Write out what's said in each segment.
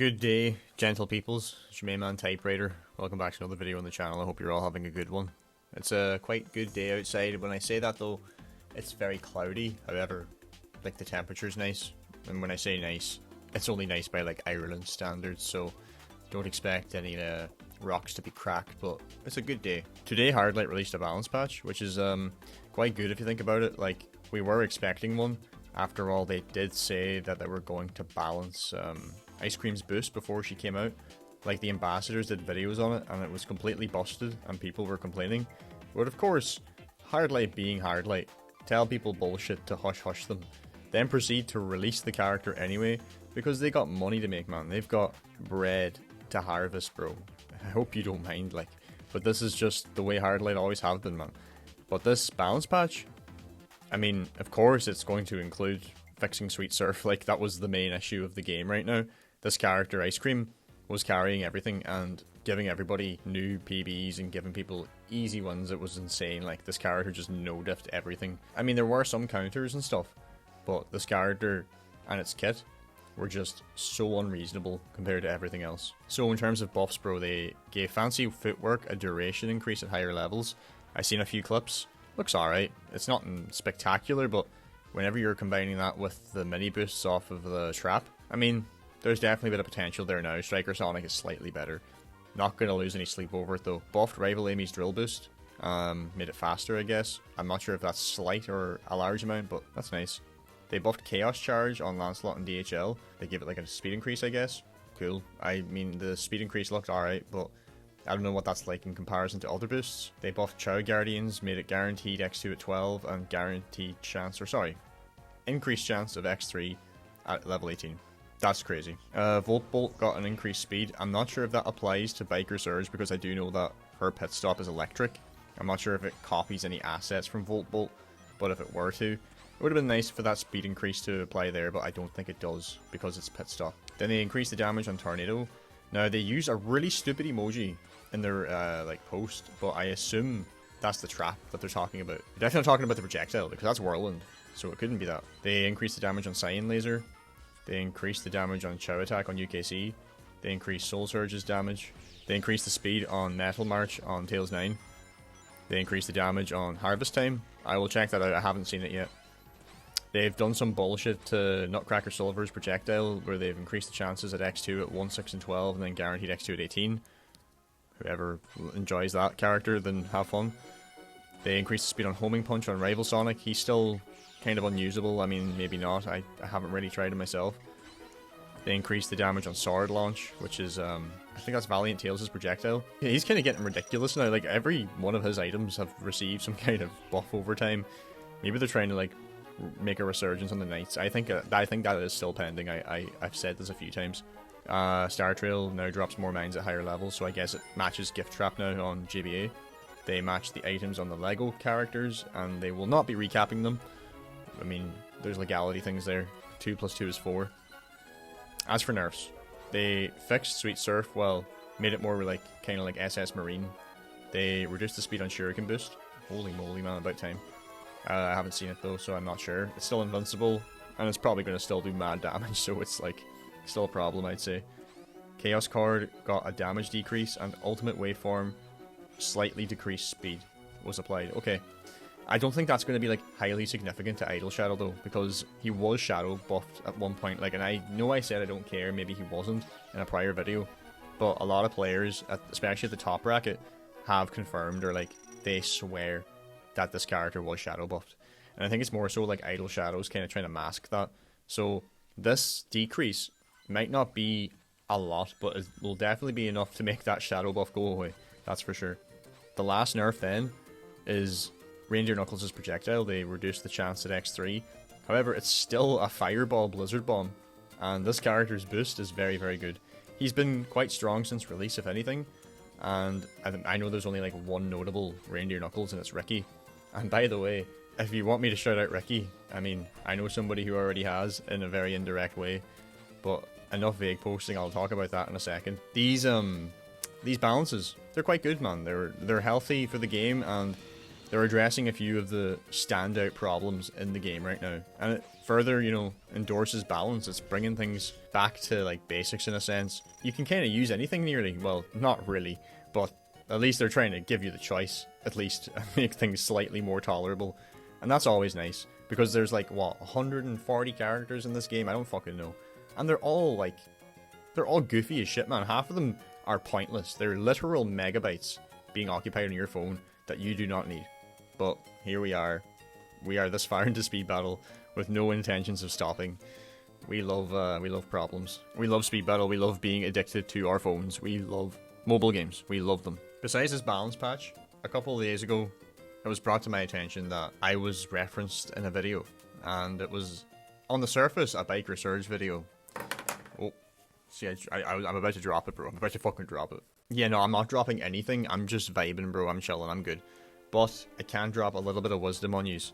Good day, gentle peoples. It's your main man Typewriter. Welcome back to another video on the channel. I hope you're all having a good one. It's a quite good day outside. When I say that though, it's very cloudy. However, like the temperature's nice. And when I say nice, it's only nice by like Ireland standards. So don't expect any rocks to be cracked, but it's a good day. Today Hardlight released a balance patch, which is quite good if you think about it. Like, we were expecting one. After all, they did say that they were going to balance Ice Cream's boost before she came out. Like, the ambassadors did videos on it, and it was completely busted, and people were complaining. But of course, Hardlight being Hardlight, tell people bullshit to hush them, then proceed to release the character anyway, because they got money to make, man. They've got bread to harvest, bro. I hope you don't mind, like, but this is just the way Hardlight always have been, man. But this balance patch, I mean, of course it's going to include fixing Sweet Surf. Like, that was the main issue of the game right now. This character, Ice Cream, was carrying everything and giving everybody new PBs and giving people easy ones. It was insane. Like, this character just no-diffed everything. I mean, there were some counters and stuff, but this character and its kit were just so unreasonable compared to everything else. So in terms of buffs, bro, they gave Fancy Footwork a duration increase at higher levels. I've seen a few clips. Looks alright. It's not spectacular, but whenever you're combining that with the mini boosts off of the trap, I mean, there's definitely a bit of potential there now. Striker Sonic is slightly better. Not going to lose any sleep over it though. Buffed Rival Amy's drill boost. Made it faster, I guess. I'm not sure if that's slight or a large amount, but that's nice. They buffed Chaos Charge on Lancelot and DHL. They give it like a speed increase, I guess. Cool. I mean, the speed increase looked alright, but I don't know what that's like in comparison to other boosts. They buffed Chow Guardians, made it guaranteed X2 at 12, and guaranteed chance, or sorry, increased chance of X3 at level 18. That's crazy. Volt Bolt got an increased speed. I'm not sure if that applies to Biker Surge because I do know that her pit stop is electric. I'm not sure if it copies any assets from Volt Bolt, but if it were to, it would have been nice for that speed increase to apply there, but I don't think it does because it's pit stop. Then they increased the damage on Tornado. Now, they use a really stupid emoji in their like post, but I assume that's the trap that they're talking about. They're definitely talking about the projectile because that's Whirlwind, so it couldn't be that. They increased the damage on Cyan Laser. They increased the damage on Chow Attack on UKC. They increased Soul Surge's damage. They increased the speed on Metal March on Tails 9. They increased the damage on Harvest Time. I will check that out, I haven't seen it yet. They've done some bullshit to Nutcracker Silver's projectile, where they've increased the chances at X2 at 1, 6, and 12, and then guaranteed X2 at 18. Whoever enjoys that character, then have fun. They increased the speed on Homing Punch on Rival Sonic. He's still kind of unusable. I mean, maybe not. I haven't really tried it myself. They increased the damage on Sword Launch, which is, I think that's Valiant Tails' projectile. Yeah, he's kind of getting ridiculous now. Like, every one of his items have received some kind of buff over time. Maybe they're trying to, like, make a resurgence on the Knights. I think that is still pending. I've said this a few times. Star Trail now drops more mines at higher levels, so I guess it matches Gift Trap now on GBA. They match the items on the Lego characters, and they will not be recapping them. I mean, there's legality things there. 2 plus 2 is 4. As for nerfs, they fixed Sweet Surf, well, made it more like kind of like SS Marine. They reduced the speed on Shuriken boost. Holy moly, man, about time. I haven't seen it though, so I'm not sure. It's still invincible, and it's probably going to still do mad damage, so it's like still a problem, I'd say. Chaos Card got a damage decrease, and Ultimate Waveform slightly decreased speed was applied. Okay. I don't think that's going to be like highly significant to Idle Shadow though, because he was Shadow buffed at one point. Like, and I know I said I don't care, maybe he wasn't in a prior video, but a lot of players, especially at the top bracket, have confirmed, or like they swear that this character was Shadow buffed. And I think it's more so like Idle Shadow's kind of trying to mask that. So this decrease might not be a lot, but it will definitely be enough to make that Shadow buff go away. That's for sure. The last nerf then is Reindeer Knuckles' projectile. They reduced the chance at X3. However, it's still a Fireball Blizzard Bomb, and this character's boost is very, very good. He's been quite strong since release, if anything, and I know there's only like one notable Reindeer Knuckles, and it's Ricky. And by the way, if you want me to shout out Ricky, I mean, I know somebody who already has in a very indirect way, but enough vague posting, I'll talk about that in a second. These balances, they're quite good, man. They're healthy for the game, and they're addressing a few of the standout problems in the game right now, and it further, you know, endorses balance. It's bringing things back to like basics in a sense. You can kind of use anything nearly, well, not really, but at least they're trying to give you the choice, at least make things slightly more tolerable, and that's always nice, because there's like, what, 140 characters in this game? I don't fucking know, and they're all goofy as shit, man. Half of them are pointless. They're literal megabytes being occupied on your phone that you do not need. But here we are this far into speed battle with no intentions of stopping. We love problems. We love speed battle. We love being addicted to our phones. We love mobile games. We love them. Besides this balance patch, a couple of days ago, it was brought to my attention that I was referenced in a video, and it was, on the surface, a bike research video. Oh, see, I'm about to drop it, bro. I'm about to fucking drop it. Yeah, no, I'm not dropping anything. I'm just vibing, bro. I'm chilling. I'm good. But I can drop a little bit of wisdom on yous.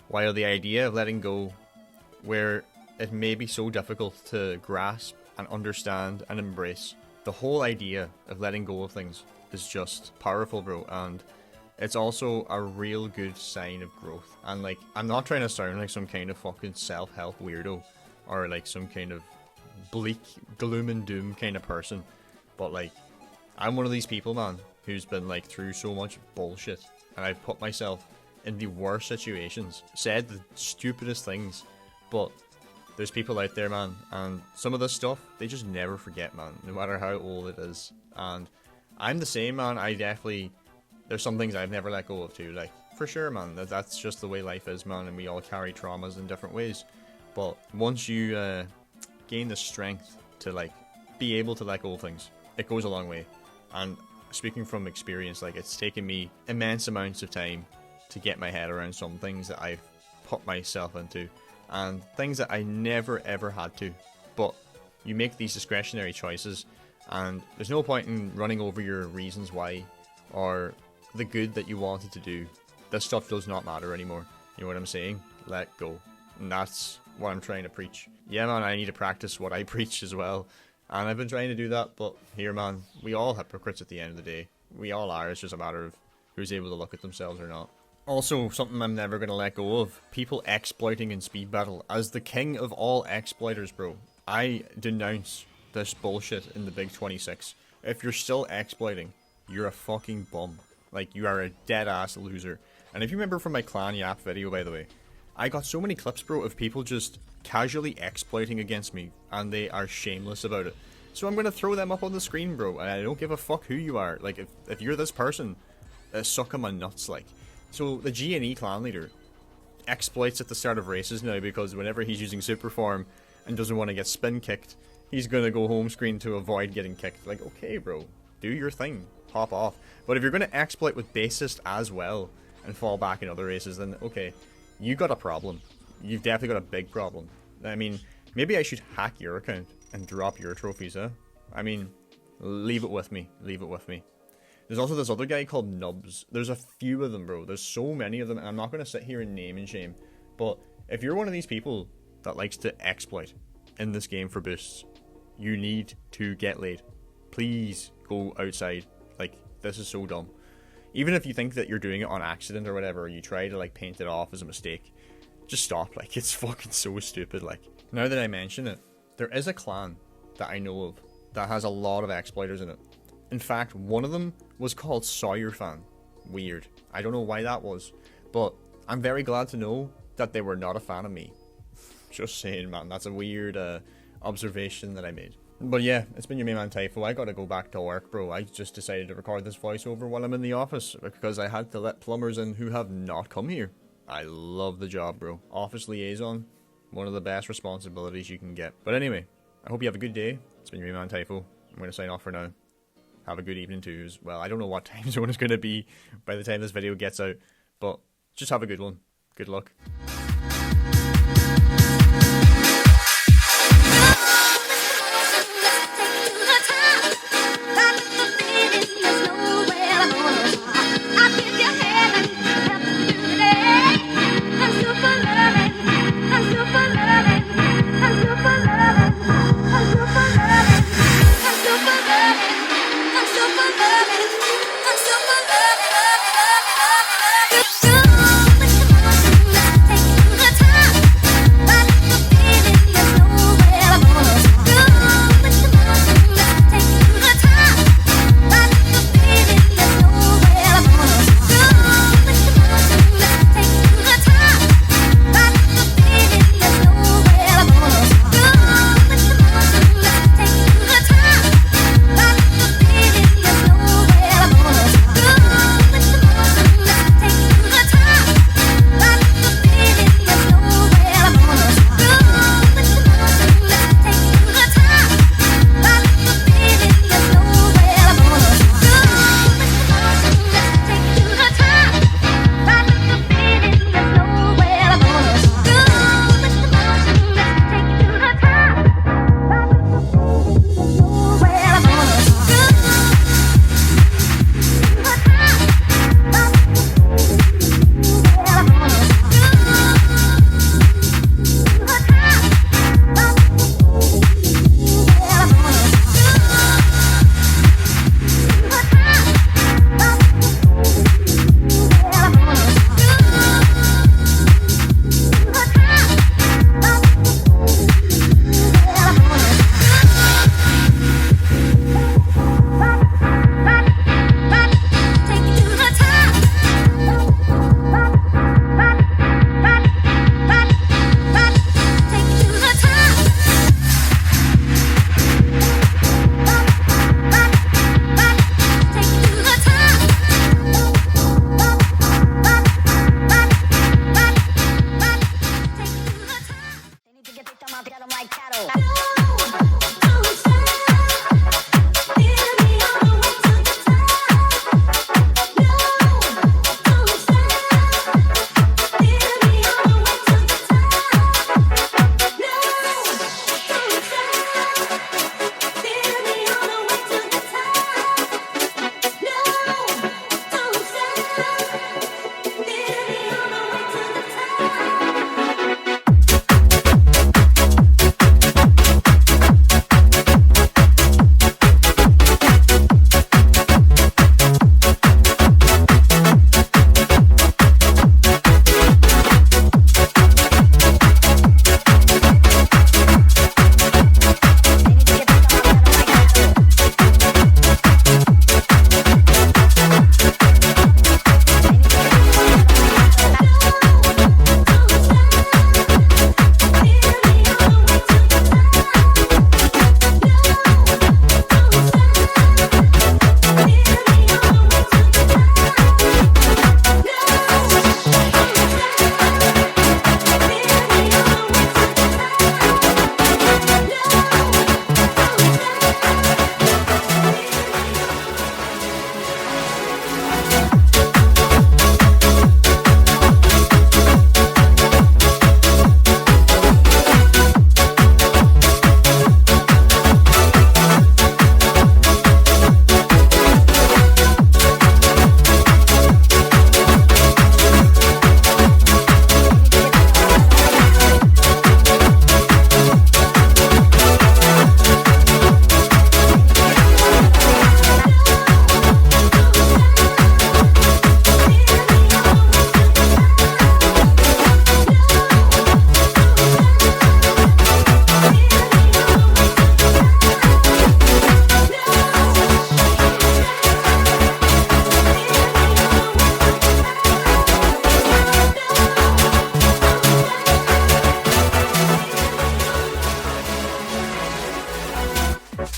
While the idea of letting go, where it may be so difficult to grasp and understand and embrace, the whole idea of letting go of things is just powerful, bro. And it's also a real good sign of growth. And like, I'm not trying to sound like some kind of fucking self-help weirdo, or like some kind of bleak, gloom and doom kind of person. But like, I'm one of these people, man, who's been like through so much bullshit, and I've put myself in the worst situations, said the stupidest things, but there's people out there, man, and some of this stuff, they just never forget, man, no matter how old it is. And I'm the same, man. There's some things I've never let go of too, like, for sure, man, that's just the way life is, man, and we all carry traumas in different ways. But once you gain the strength to like be able to let go of things, it goes a long way. And speaking from experience, like, it's taken me immense amounts of time to get my head around some things that I've put myself into, and things that I never ever had to. But you make these discretionary choices, and there's no point in running over your reasons why, or the good that you wanted to do. This stuff does not matter anymore. You know what I'm saying? Let go. And that's what I'm trying to preach. Yeah, man, I need to practice what I preach as well. And I've been trying to do that, but here, man, we all hypocrites at the end of the day. We all are. It's just a matter of who's able to look at themselves or not. Also, something I'm never going to let go of, people exploiting in speed battle. As the king of all exploiters, bro, I denounce this bullshit in the Big 26. If you're still exploiting, you're a fucking bum. Like, you are a dead-ass loser. And if you remember from my Clan Yap video, by the way, I got so many clips, bro, of people just casually exploiting against me, and they are shameless about it. So I'm going to throw them up on the screen, bro, and I don't give a fuck who you are. Like, if you're this person, suck on my nuts, like. So the G&E clan leader exploits at the start of races now, because whenever he's using super form and doesn't want to get spin kicked, he's going to go home screen to avoid getting kicked. Like, okay, bro, do your thing, hop off. But if you're going to exploit with bassist as well and fall back in other races, then okay, you got a problem. You've definitely got a big problem. I mean, maybe I should hack your account and drop your trophies, huh? I mean, leave it with me. Leave it with me. There's also this other guy called Nubs. There's a few of them, bro. There's so many of them, and I'm not going to sit here and name and shame. But if you're one of these people that likes to exploit in this game for boosts, you need to get laid. Please go outside. Like, this is so dumb. Even if you think that you're doing it on accident or whatever, or you try to, like, paint it off as a mistake, just stop. Like, it's fucking so stupid. Like, now that I mention it, there is a clan that I know of that has a lot of exploiters in it. In fact, one of them was called Sawyer Fan. Weird. I don't know why that was, but I'm very glad to know that they were not a fan of me. Just saying, man. That's a weird observation that I made. But yeah, it's been your main man Typho. I gotta go back to work, bro. I just decided to record this voiceover while I'm in the office because I had to let plumbers in who have not come here. I love the job, bro. Office liaison, one of the best responsibilities you can get. But anyway, I hope you have a good day. It's been your main man Typho. I'm gonna sign off for now. Have a good evening too as well. I don't know what time zone it's going to be by the time this video gets out, but just have a good one. Good luck. I'm so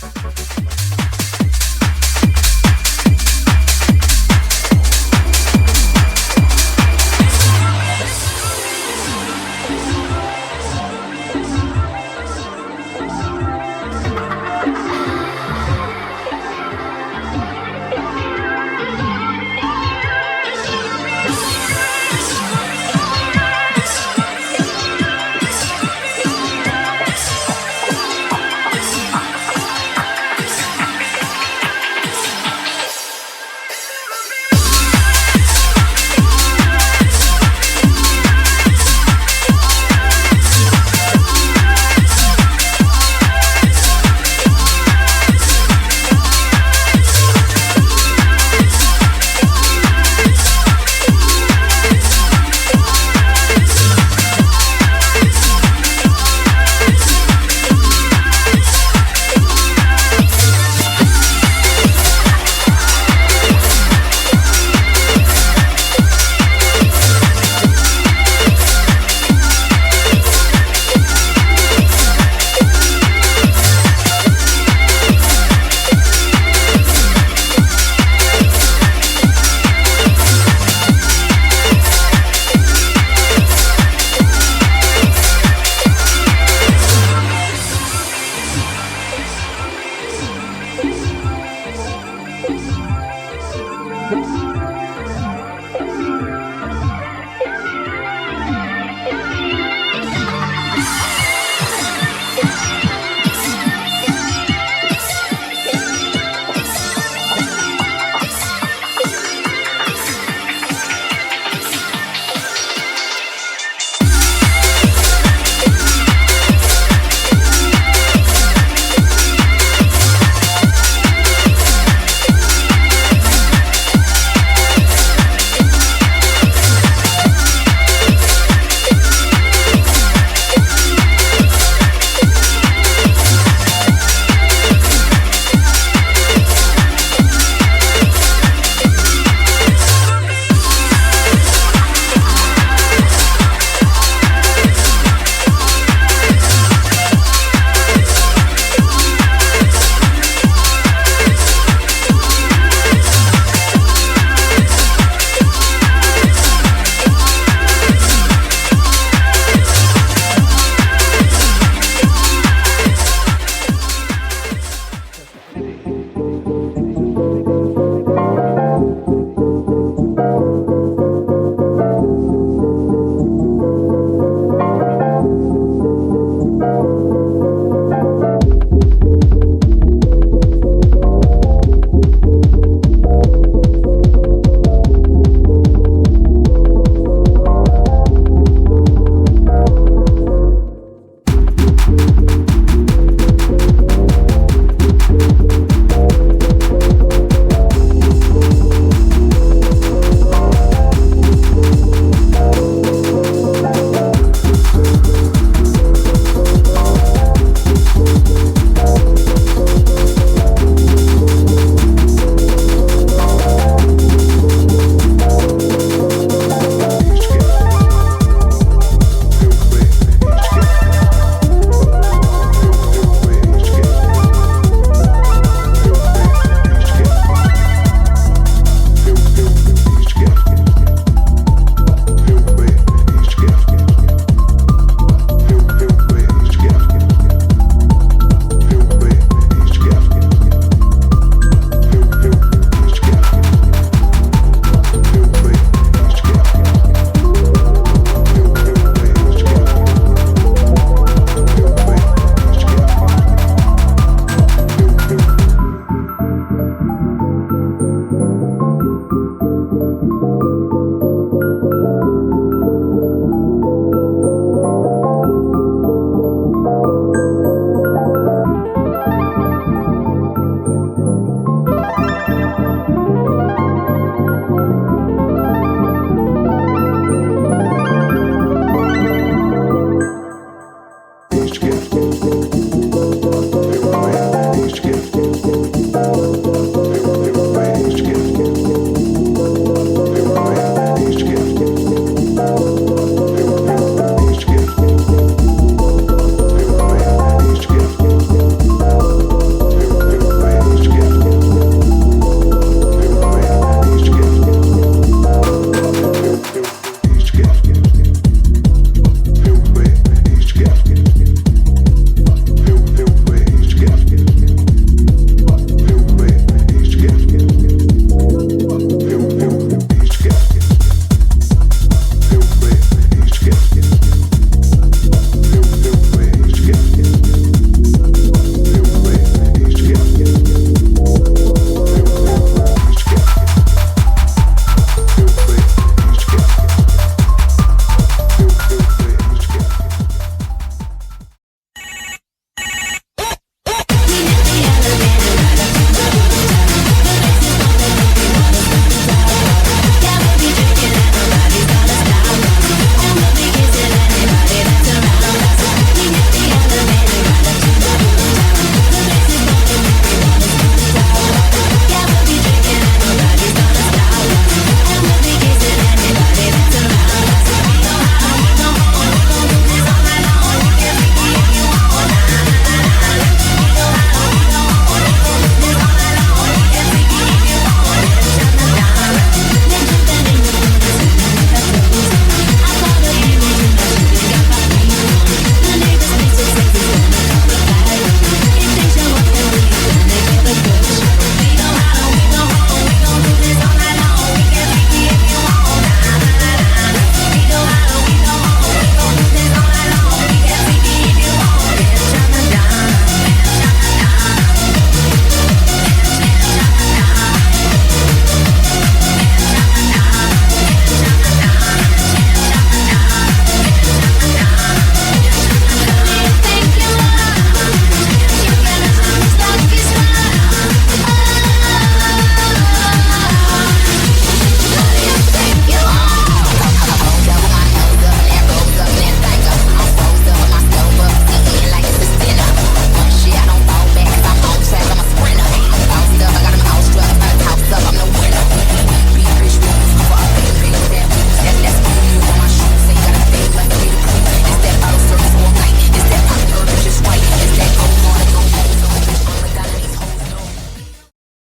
Bye.